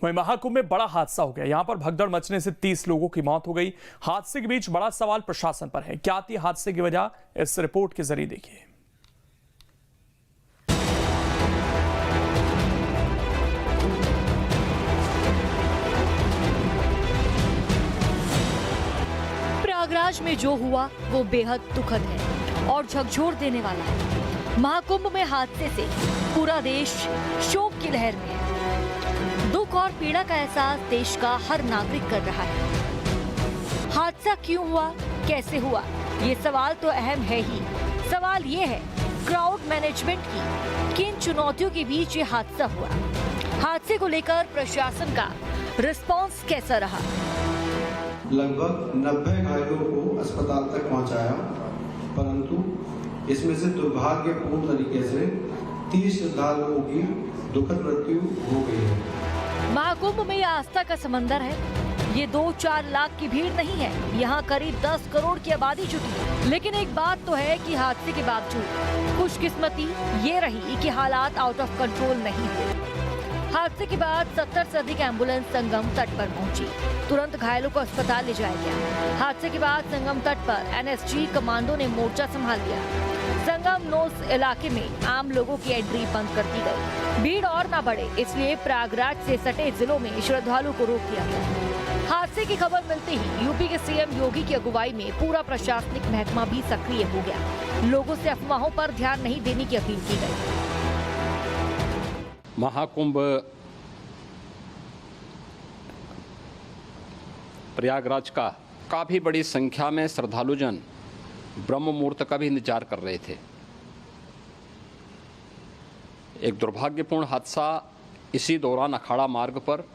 वहीं महाकुंभ में बड़ा हादसा हो गया। यहां पर भगदड़ मचने से 30 लोगों की मौत हो गई। हादसे के बीच बड़ा सवाल प्रशासन पर है। क्या थी हादसे की वजह, इस रिपोर्ट के जरिए देखिए। प्रयागराज में जो हुआ वो बेहद दुखद है और झकझोर देने वाला है। महाकुंभ में हादसे से पूरा देश शोक की लहर में है। दुख और पीड़ा का एहसास देश का हर नागरिक कर रहा है। हादसा क्यों हुआ, कैसे हुआ, ये सवाल तो अहम है ही। सवाल ये है क्राउड मैनेजमेंट की, किन चुनौतियों के बीच ये हादसा हुआ। हादसे को लेकर प्रशासन का रिस्पॉन्स कैसा रहा। लगभग 90 घायलों को अस्पताल तक पहुंचाया, परंतु इसमें से दुर्भाग्यपूर्ण तरीके से 30 श्रद्धालुओं की दुखद मृत्यु हो गई है। महाकुंभ में यह आस्था का समंदर है। ये 2-4 लाख की भीड़ नहीं है, यहाँ करीब 10 करोड़ की आबादी जुटी है। लेकिन एक बात तो है कि हादसे के बावजूद खुशकिस्मती ये रही कि हालात आउट ऑफ कंट्रोल नहीं हुए। हादसे के बाद 70 से अधिक एम्बुलेंस संगम तट पर पहुंची। तुरंत घायलों को अस्पताल ले जाया गया। हादसे के बाद संगम तट पर एनएसजी कमांडो ने मोर्चा संभाल लिया। संगम नोस इलाके में आम लोगों की एंट्री बंद कर दी गई। भीड़ और न बढ़े इसलिए प्रयागराज से सटे जिलों में श्रद्धालुओं को रोक दिया गया। हादसे की खबर मिलते ही यूपी के सीएम योगी की अगुवाई में पूरा प्रशासनिक महकमा भी सक्रिय हो गया। लोगों से अफवाहों पर ध्यान नहीं देने की अपील की गई। महाकुंभ प्रयागराज का काफ़ी बड़ी संख्या में श्रद्धालुजन ब्रह्म मुहूर्त का भी इंतजार कर रहे थे। एक दुर्भाग्यपूर्ण हादसा इसी दौरान अखाड़ा मार्ग पर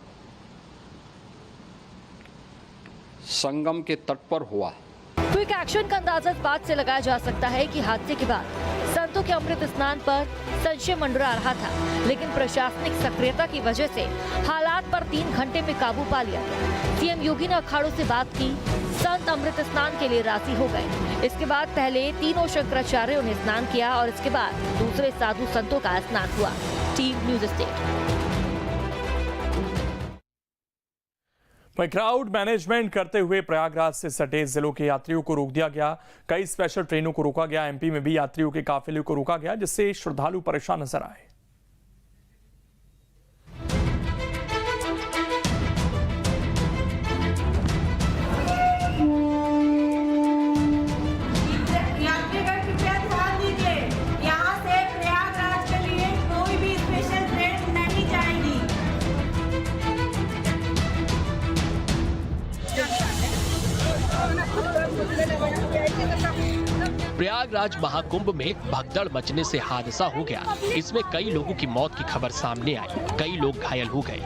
संगम के तट पर हुआ। क्विक एक्शन का अंदाजा इस बात से लगाया जा सकता है कि हादसे के बाद संतों के अमृत स्नान पर संशय मंडरा रहा था, लेकिन प्रशासनिक सक्रियता की वजह से हालात पर 3 घंटे में काबू पा लिया गया। सीएम योगी ने अखाड़ों से बात की, संत अमृत स्नान के लिए राजी हो गए। इसके बाद पहले तीनों शंकराचार्यों ने स्नान किया और इसके बाद दूसरे साधु संतों का स्नान हुआ। Team news state. वहीं क्राउड मैनेजमेंट करते हुए प्रयागराज से सटे जिलों के यात्रियों को रोक दिया गया। कई स्पेशल ट्रेनों को रोका गया। एमपी में भी यात्रियों के काफिले को रोका गया, जिससे श्रद्धालु परेशान नजर आए। प्रयागराज महाकुंभ में भगदड़ मचने से हादसा हो गया। इसमें कई लोगों की मौत की खबर सामने आई, कई लोग घायल हो गए,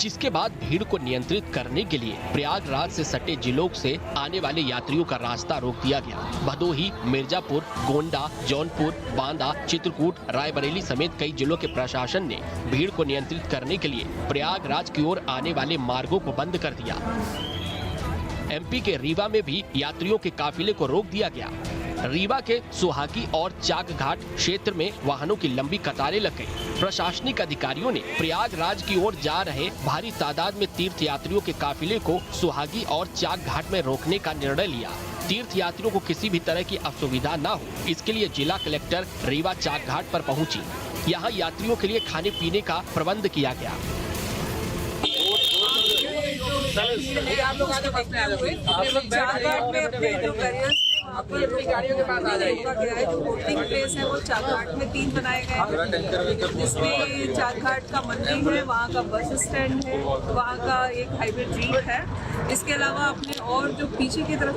जिसके बाद भीड़ को नियंत्रित करने के लिए प्रयागराज से सटे जिलों से आने वाले यात्रियों का रास्ता रोक दिया गया। भदोही, मिर्जापुर, गोंडा, जौनपुर, बांदा, चित्रकूट, रायबरेली समेत कई जिलों के प्रशासन ने भीड़ को नियंत्रित करने के लिए प्रयागराज की ओर आने वाले मार्गों को बंद कर दिया। एमपी के रीवा में भी यात्रियों के काफिले को रोक दिया गया। रीवा के सुहागी और चाक घाट क्षेत्र में वाहनों की लंबी कतारें लग गई। प्रशासनिक अधिकारियों ने प्रयागराज की ओर जा रहे भारी तादाद में तीर्थ यात्रियों के काफिले को सुहागी और चाक घाट में रोकने का निर्णय लिया। तीर्थ यात्रियों को किसी भी तरह की असुविधा न हो, इसके लिए जिला कलेक्टर रीवा चाक घाट पर पहुंची। यहाँ यात्रियों के लिए खाने पीने का प्रबंध किया गया। आप लोग आगे बस में आ जाओ। अपनी गाड़ियों के पास आ जाइए। जो होल्डिंग प्लेस है वो चाकघाट में 3 बनाए गए हैं, जिसमें चाकघाट का मंदिर है, वहाँ का बस स्टैंड है, वहाँ का एक हाइब्रिड जीप है। इसके अलावा अपने और जो पीछे की तरफ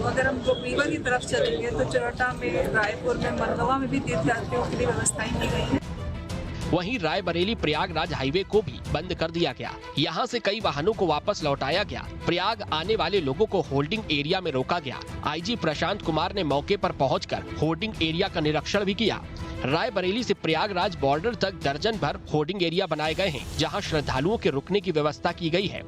अगर हम रीवा की तरफ चलेंगे तो चरौटा में, रायपुर में, मनगवा में भी तीर्थयात्रियों के लिए व्यवस्थाएं की गई है। वहीं रायबरेली प्रयागराज हाईवे को भी बंद कर दिया गया। यहाँ से कई वाहनों को वापस लौटाया गया। प्रयाग आने वाले लोगों को होल्डिंग एरिया में रोका गया। आईजी प्रशांत कुमार ने मौके पर पहुंचकर होल्डिंग एरिया का निरीक्षण भी किया। रायबरेली से प्रयागराज बॉर्डर तक दर्जन भर होल्डिंग एरिया बनाए गए हैं, जहाँ श्रद्धालुओं के रुकने की व्यवस्था की गई है।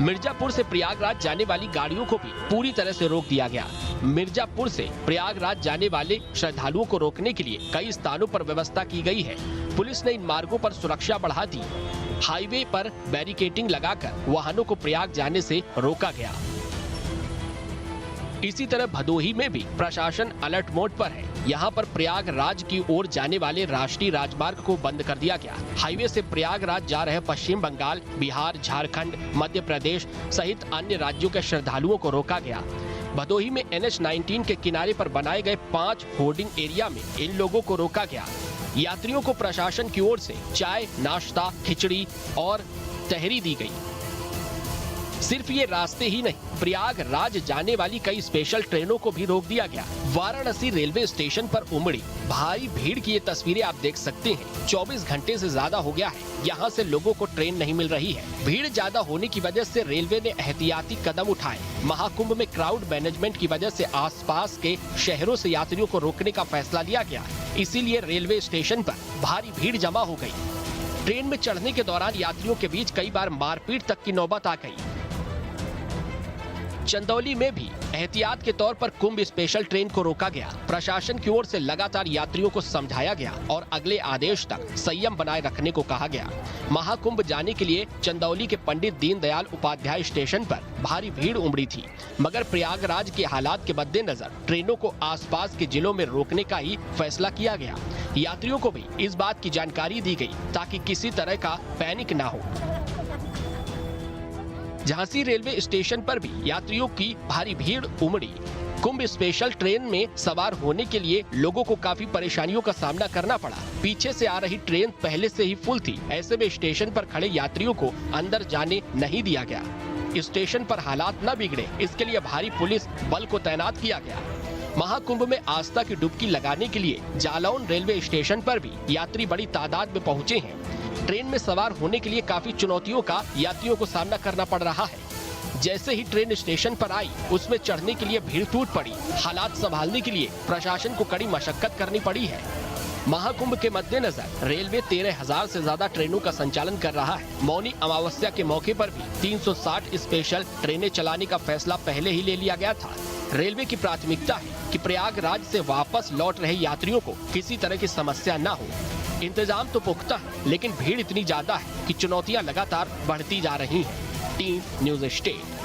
मिर्जापुर से प्रयागराज जाने वाली गाड़ियों को भी पूरी तरह से रोक दिया गया। मिर्जापुर से प्रयागराज जाने वाले श्रद्धालुओं को रोकने के लिए कई स्थानों पर व्यवस्था की गई है। पुलिस ने इन मार्गों पर सुरक्षा बढ़ा दी। हाईवे पर बैरिकेडिंग लगाकर वाहनों को प्रयाग जाने से रोका गया। इसी तरह भदोही में भी प्रशासन अलर्ट मोड पर है। यहाँ पर प्रयागराज की ओर जाने वाले राष्ट्रीय राजमार्ग को बंद कर दिया गया। हाईवे से प्रयागराज जा रहे पश्चिम बंगाल, बिहार, झारखंड, मध्य प्रदेश सहित अन्य राज्यों के श्रद्धालुओं को रोका गया। भदोही में NH-19 के किनारे पर बनाए गए 5 होर्डिंग एरिया में इन लोगों को रोका गया। यात्रियों को प्रशासन की ओर से चाय, नाश्ता, खिचड़ी और तहरी दी गई। सिर्फ ये रास्ते ही नहीं, प्रयागराज जाने वाली कई स्पेशल ट्रेनों को भी रोक दिया गया। वाराणसी रेलवे स्टेशन पर उमड़ी भारी भीड़ की ये तस्वीरें आप देख सकते हैं। 24 घंटे से ज्यादा हो गया है, यहाँ से लोगों को ट्रेन नहीं मिल रही है। भीड़ ज्यादा होने की वजह से रेलवे ने एहतियाती कदम उठाए। महाकुंभ में क्राउड मैनेजमेंट की वजह से आसपास के शहरों से यात्रियों को रोकने का फैसला लिया गया। इसीलिए रेलवे स्टेशन पर भारी भीड़ जमा हो गई। ट्रेन में चढ़ने के दौरान यात्रियों के बीच कई बार मारपीट तक की नौबत आ गई। चंदौली में भी एहतियात के तौर पर कुंभ स्पेशल ट्रेन को रोका गया। प्रशासन की ओर से लगातार यात्रियों को समझाया गया और अगले आदेश तक संयम बनाए रखने को कहा गया। महाकुंभ जाने के लिए चंदौली के पंडित दीनदयाल उपाध्याय स्टेशन पर भारी भीड़ उमड़ी थी, मगर प्रयागराज के हालात के मद्देनजर ट्रेनों को आसपास के जिलों में रोकने का ही फैसला किया गया। यात्रियों को भी इस बात की जानकारी दी गई ताकि किसी तरह का पैनिक न हो। झांसी रेलवे स्टेशन पर भी यात्रियों की भारी भीड़ उमड़ी। कुंभ स्पेशल ट्रेन में सवार होने के लिए लोगों को काफी परेशानियों का सामना करना पड़ा। पीछे से आ रही ट्रेन पहले से ही फुल थी। ऐसे में स्टेशन पर खड़े यात्रियों को अंदर जाने नहीं दिया गया। स्टेशन पर हालात न बिगड़े, इसके लिए भारी पुलिस बल को तैनात किया गया। महाकुंभ में आस्था की डुबकी लगाने के लिए जालौन रेलवे स्टेशन पर भी यात्री बड़ी तादाद में पहुंचे हैं। ट्रेन में सवार होने के लिए काफी चुनौतियों का यात्रियों को सामना करना पड़ रहा है। जैसे ही ट्रेन स्टेशन पर आई, उसमें चढ़ने के लिए भीड़ टूट पड़ी। हालात संभालने के लिए प्रशासन को कड़ी मशक्कत करनी पड़ी है। महाकुंभ के मद्देनजर रेलवे 13,000 से ज्यादा ट्रेनों का संचालन कर रहा है। मौनी अमावस्या के मौके पर भी 360 स्पेशल ट्रेनें चलाने का फैसला पहले ही ले लिया गया था। रेलवे की प्राथमिकता है कि प्रयागराज से वापस लौट रहे यात्रियों को किसी तरह की समस्या न हो। इंतजाम तो पुख्ता है, लेकिन भीड़ इतनी ज्यादा है कि चुनौतियां लगातार बढ़ती जा रही हैं। Team news state.